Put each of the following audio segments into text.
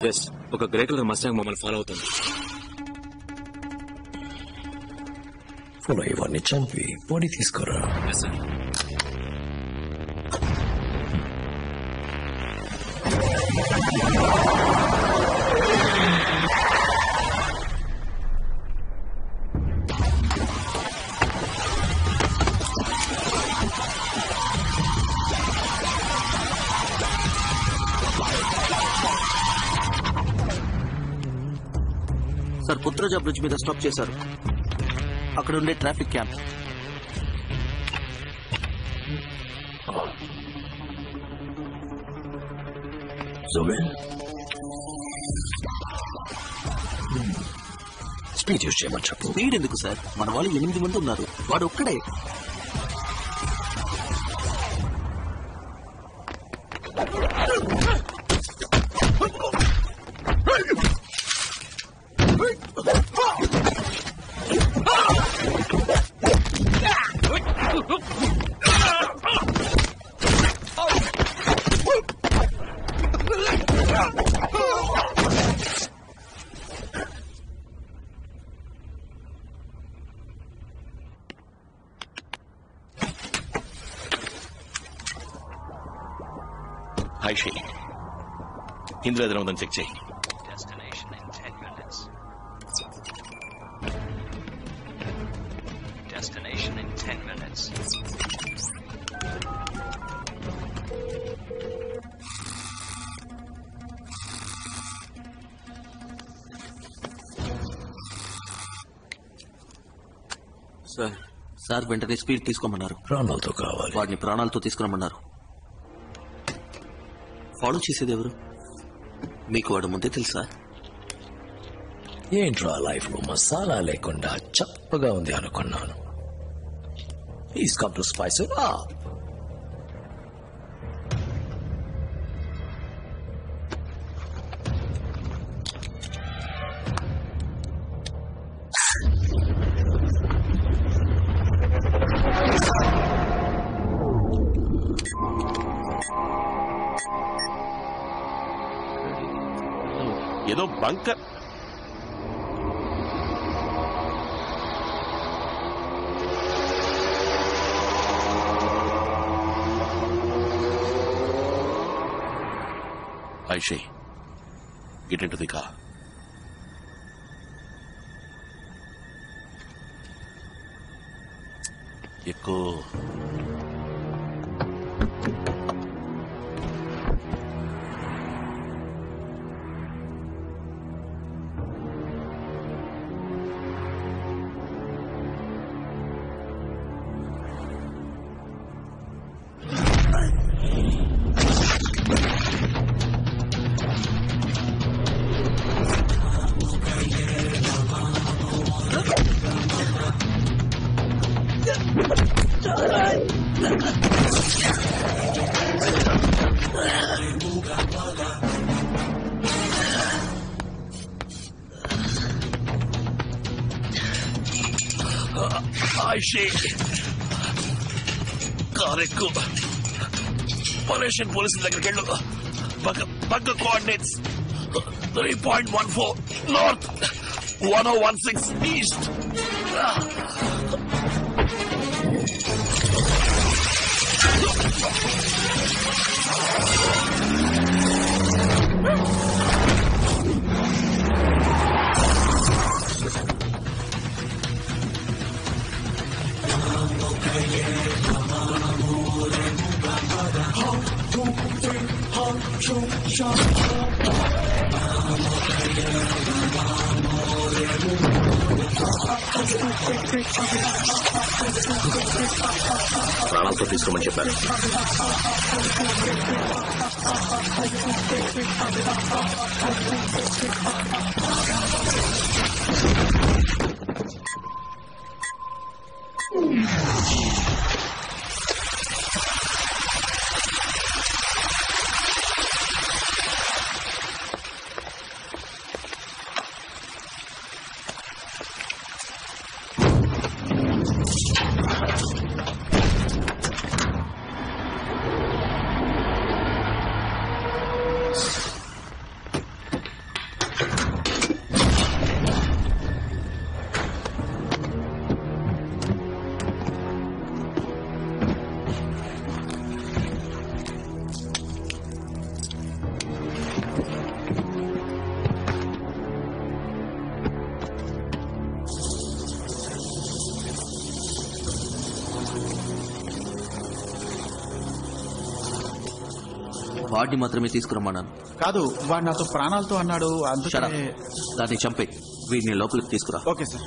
Yes, ఒక grey colour Mustang మమ్మల్ని follow అవుతుంది. ఫాలో ఇవన్నీ చంపి బాడీ తీసుకురా. Yes sir. Sir, Putrajaya bridge మీద స్టాప్ చేశారు. అక్కడ ఉండే ట్రాఫిక్ క్యాంప్. స్పీడ్ యూజ్ చేయమని చెప్పు. స్పీడ్ ఎందుకు సార్? మన వాళ్ళు 8 మంది ఉన్నారు, వాడు ఒక్కడే. హాయ్ షే, ఇందులో ఏదైనా ఉందని చెక్ చేయి. సార్ వెంటనే స్పీడ్ తీసుకోమన్నారు. ప్రాణాలతో కావాలి. వాడిని ప్రాణాలతో తీసుకురమ్మన్నారు. ఫాలో చేసేది ఎవరు? మీకు వాడు ముందే తెలుసా? ఏంట్రా లైఫ్ లో మసాలా లేకుండా చప్పగా ఉంది అనుకున్నాను. Is come to spice it up. ఏదో బంకర్. ఐషే, get into the car. ఎక్కువ కార్ ఎక్కువ పొల్యూషన్ పోలీసుల దగ్గరికి వెళ్ళు. పక్క కోఆర్డినేట్స్ 3.14 నార్త్, 1016 ఈస్ట్. ప్రాణాలతో తీసుకోమని చెప్పారు. వాడిని మాత్రమే తీసుకురమ్మన్నాను. కాదు, వాడు నాతో ప్రాణాలతో అన్నాడు. షరా, అందుకే దాన్ని చంపే. వీడిని లోపలికి తీసుకురా. Okay sir.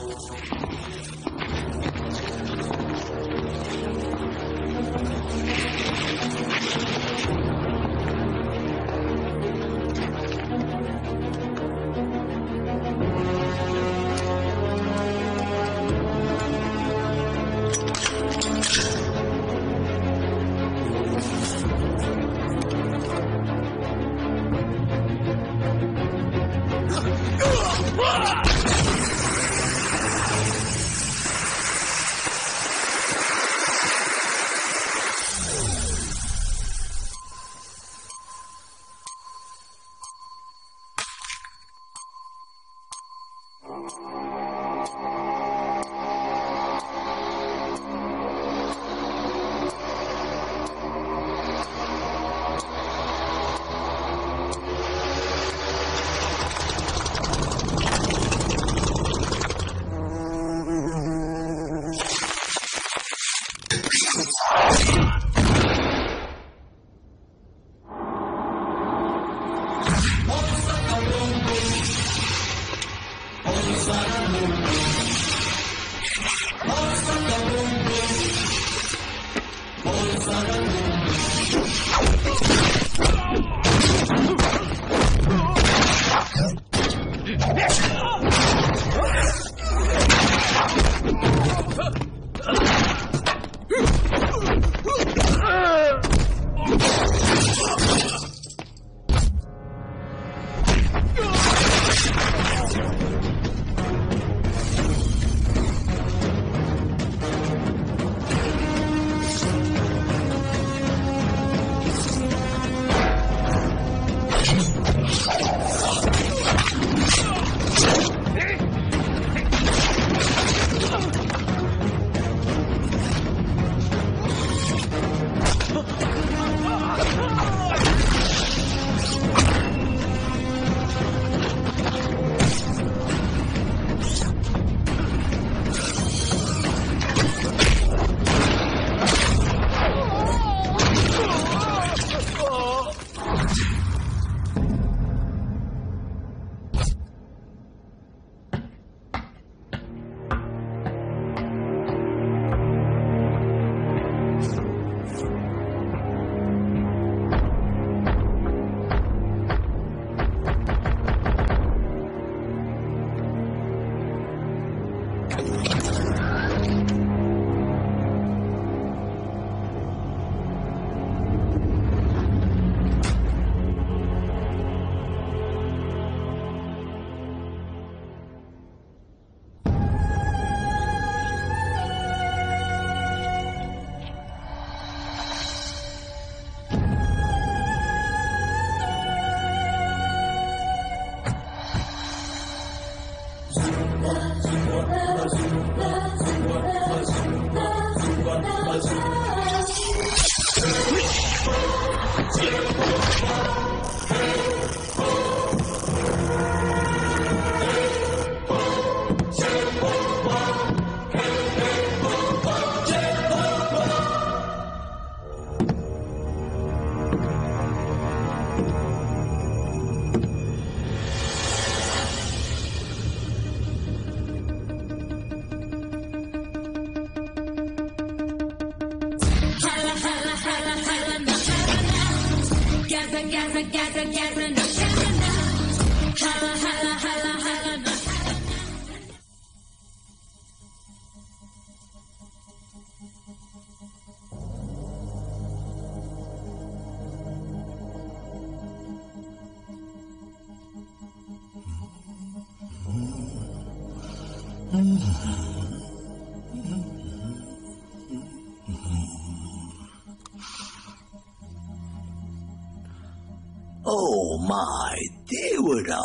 Oh my దేవుడా.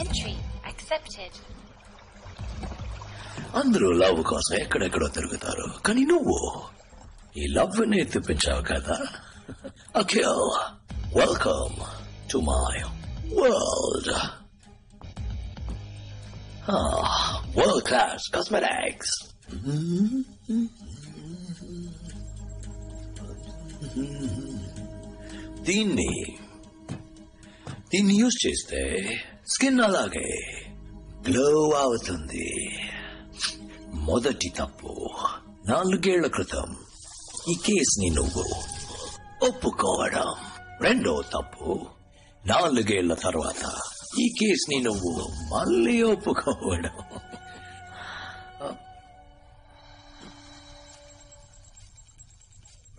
Entry accepted. అందరూ లవ్ కోసం ఎక్కడెక్కడో తిరుగుతారు, కానీ నువ్వు ఈ లవ్ ని తెప్పించావు కదా. Akhil, welcome to my world. World class cosmetics. దీన్ని యూజ్ చేస్తే స్కిన్ అలాగే గ్లో అవుతుంది. మొదటి తప్పు, 4 ఏళ్ల క్రితం ఈ కేసుని నువ్వు ఒప్పుకోవడం. రెండో తప్పు, 4 ఏళ్ల తర్వాత ఈ కేసుని నువ్వు మళ్ళీ ఒప్పుకోవడం.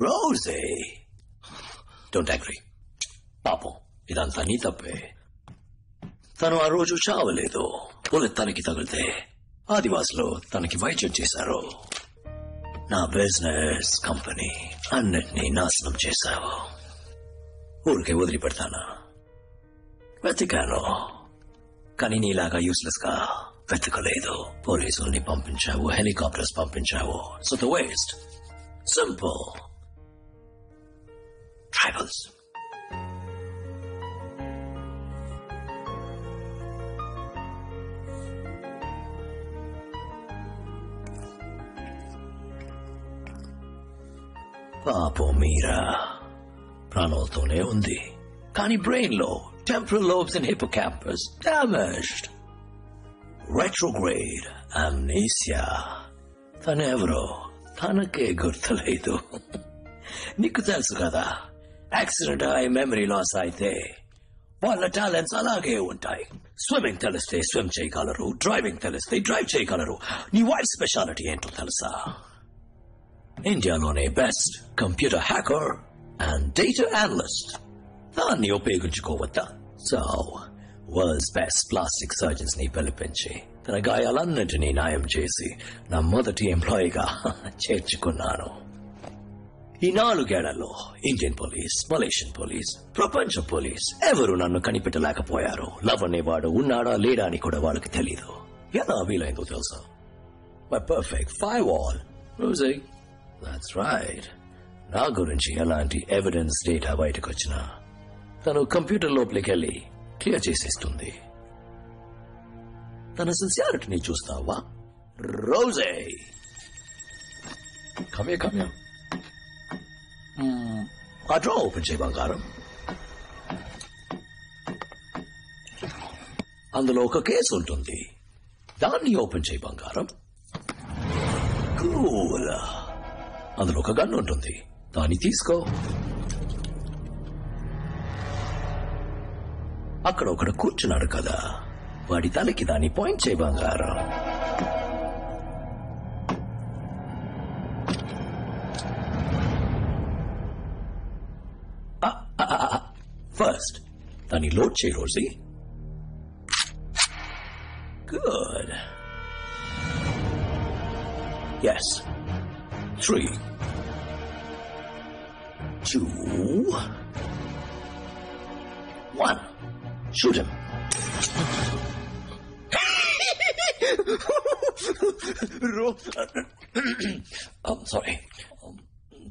రోజే, డోంట్ అగ్రీ. పాపం ఇదంతా నీ తప్పే. తను ఆ రోజు చావలేదు. బుల్లెట్ తనకి తగిలితే ఆదివాసులు తనకి వైద్యం చేశారు. నా బిజినెస్, కంపెనీ అన్నిటినీ నాశనం చేశావు. ఊరికే వదిలిపెడతానా? వెతికాను, కానీ నీలాగా యూస్లెస్ గా వెతకలేదు. పోలీసుల్ని పంపించావు, హెలికాప్టర్స్ పంపించావు. So the waste simple. Tribals. పాపం మీరా ప్రాణాలతోనే ఉంది, కానీ బ్రెయిన్ లో temporal lobes and hippocampus damaged. Retrograde amnesia. తనెవరో తనకే గుర్తులేదు. నీకు తెలుసు కదా, యాక్సిడెంట్ అయి మెమరీ లాస్ అయితే వాళ్ళ టాలెంట్స్ అలాగే ఉంటాయి. స్విమ్మింగ్ తెలిస్తే స్విమ్ చేయగలరు, డ్రైవింగ్ తెలిస్తే డ్రైవ్ చేయగలరు. నీ వైఫ్ స్పెషాలిటీ ఏంటో తెలుసా? ఇండియాలోనే best computer hacker and data analyst. దాన్ని ఉపయోగించుకోవద్దా? So world's best plastic surgeons ని పిలిపించి తన గాయాలన్నింటినీ న్యాయం చేసి నా మొదటి ఎంప్లాయీగా చేర్చుకున్నాను. ఈ 4 ఏళ్లలో ఇండియన్ పోలీస్, మలేషియన్ పోలీస్, ప్రపంచ పోలీస్ ఎవరు నన్ను కనిపెట్టలేకపోయారు. లవ్ అనేవాడు ఉన్నాడా లేడా అని కూడా వాళ్ళకి తెలీదు. ఎలా వీలైందో తెలుసా? My perfect firewall. రోజే, that's right. నా గురించి ఎలాంటి ఎవిడెన్స్ డేటా బయటకు వచ్చినా తను కంప్యూటర్ లోపలికి వెళ్ళి క్లియర్ చేసేస్తుంది. తన సిన్సియారిటీని చూస్తావా? రోజే, కమ్యా ఆ డ్రా ఓపెన్ చేయి బంగారం. అందులో ఒక కేసు ఉంటుంది. దాన్ని ఓపెన్ చేయి బంగారం. కూల్. అందులో ఒక గన్ ఉంటుంది. దాన్ని తీసుకో. అక్కడ ఒకడు కూర్చున్నాడు కదా, వాడి తలకి దాన్ని పాయింట్ చేయి బంగారం. ఫస్ట్ దాన్ని లోడ్ చేయి Rosie. Good. Yes. 3, 2, 1. Shoot him. I'm sorry.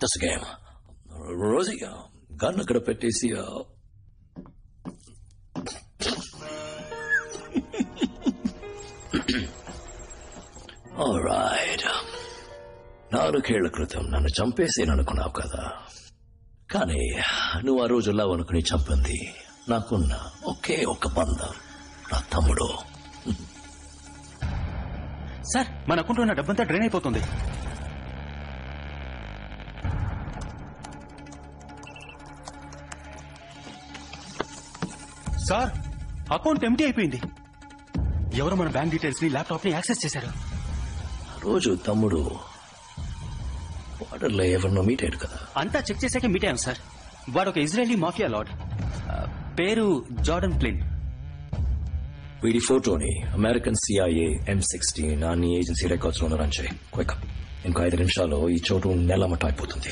Just a game. Rosie, gun అక్కడ పెట్టేసి All right. 4 ఏళ్ల క్రితం నన్ను చంపేసేననుకున్నావు కదా, కానీ నువ్వు ఆ రోజు లవ్ అనుకుని చంపింది నాకున్న ఒకే ఒక బంధం, నా తమ్ముడు. సార్, మన అకౌంట్లో ఉన్న డబ్బంతా డ్రైన్ అయిపోతుంది. సార్, అకౌంట్ ఎంటీ అయిపోయింది. ఎవరు మన బ్యాంక్ డీటెయిల్స్ ని, ల్యాప్టాప్ ని యాక్సెస్ చేశారు. రోజు తమ్ముడు బార్డర్లో ఎవరినో మీట్ అయ్యాడు కదా. అంతా చెక్ చేశాకే మీట్ అయ్యాం సార్. వాడు ఒక ఇజ్రాయలీ మాఫియా లార్డ్, పేరు జార్డన్ ప్లిన్. వీడి ఫోటోని అమెరికన్ CIA, M16 అన్ని ఏజెన్సీ రికార్డ్స్ లో రన్ చేయి. క్విక్. ఇంకో 5 నిమిషాల్లో ఈ చోటు నెలమట్ట అయిపోతుంది.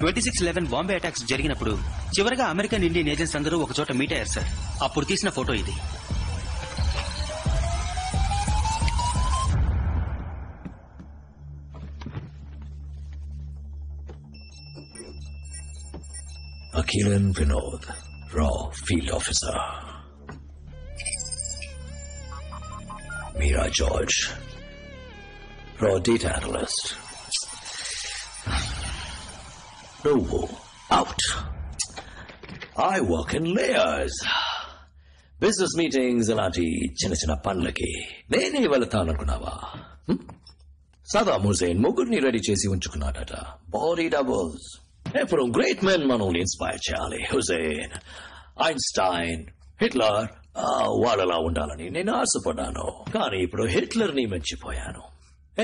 26/11 బాంబే అటాక్స్ జరిగినప్పుడు చివరిగా అమెరికన్ ఇండియన్ ఏజెంట్స్ అందరూ ఒక చోట మీట్ అయ్యారు సార్. అప్పుడు తీసిన ఫోటో ఇది. Akilan Vinod, Raw Field Officer. Meera George, Raw Data Analyst. నువ్వు out. I work in layers. Business meetings అలాంటి చిన్న చిన్న పనులకి నేనే వెళతాననుకున్నావా? సదాం హుసేన్ ముగ్గురిని రెడీ చేసి ఉంచుకున్నాడట. Body doubles. ఎప్పుడు గ్రేట్ మెన్ మనల్ని ఇన్స్పైర్ చేయాలి. హుసేన్, ఐన్స్టైన్, హిట్లర్ వాళ్ళలా ఉండాలని నేను ఆశపడ్డాను. కానీ ఇప్పుడు హిట్లర్ ని మెచ్చిపోయాను.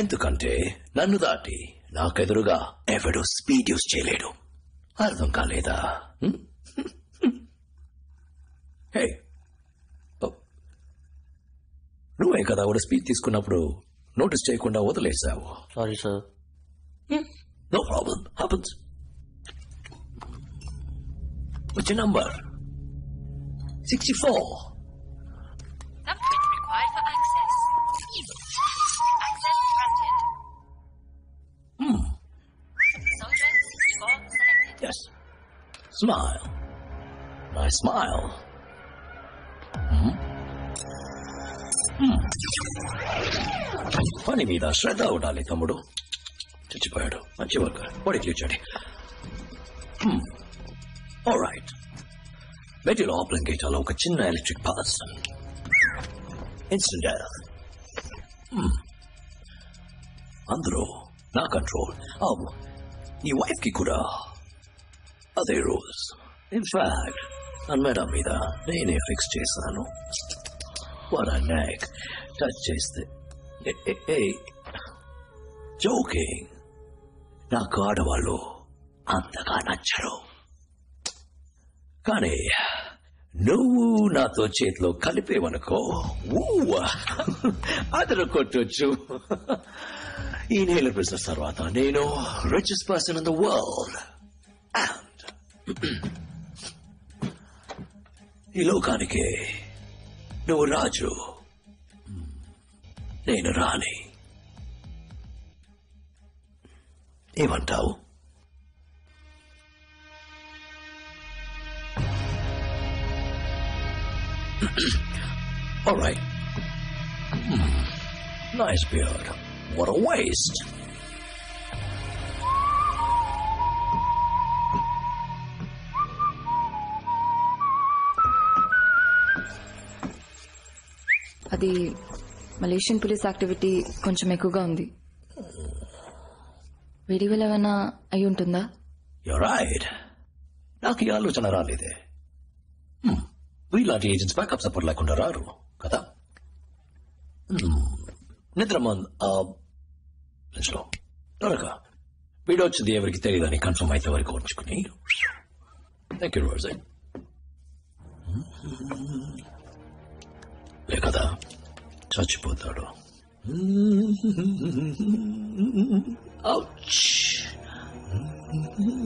ఎందుకంటే నన్ను దాటి నాకెదురుగా ఎవడు స్పీడ్ యూస్ చేయలేడు. అర్థం కాలేదా? హే, నువ్వే కదా కూడా స్పీడ్ తీసుకున్నప్పుడు నోటీస్ చేయకుండా వదిలేసావు. Sorry sir. No problem, happens. వచ్చే number 64. Thumbprint required for access. Access granted. Soldier 64 selected. Yes. Smile. Nice smile. పని మీద శ్రద్ధ ఉండాలి తమ్ముడు. చచ్చిపోయాడు. మంచి వర్క్. బాడీ క్లీచండి. ఆల్రైట్. బయట లోపల గేటాలో ఒక చిన్న ఎలక్ట్రిక్ పల్స్. Instant death. అందరూ నా కంట్రోల్. నీ వైఫ్ కి కూడా అదే రూల్స్. ఇన్ఫాక్ట్ నా మేడం మీద నేనే ఫిక్స్ చేశాను. What a neck. టచ్ చేస్తే జోకింగ్. నాకు ఆడవాళ్ళు అంతగా నచ్చరు. కానీ నువ్వు నాతో చేతిలో కలిపేవనుకో అదరు కొట్టొచ్చు. ఈ నేల బిజినెస్ తర్వాత నేను richest person in the world. And ఈ లోకానికి నువ్వు రాజు, నేను రాణి. ఏమంటావు? All right. Nice beard. What a waste. అది మలేషియన్ పోలీస్ యాక్టివిటీ కొంచెం ఎక్కువగా ఉంది. వీడి వల్ల ఏమైనా అయి ఉంటుందా? You're right. నాకు ఈ ఆలోచన రాలేదే. వీళ్ళంటి ఏజెంట్స్ బ్యాకప్ సపోర్ట్ లేకుండా రారు కదా. నిద్రలో త్వరగా వీడొచ్చింది ఎవరికి తెలియదని కన్ఫర్మ్ అయితే వరకు ఉంచుకుని. థ్యాంక్ యూ రోజే. లే కదా చచ్చిపోతాడు.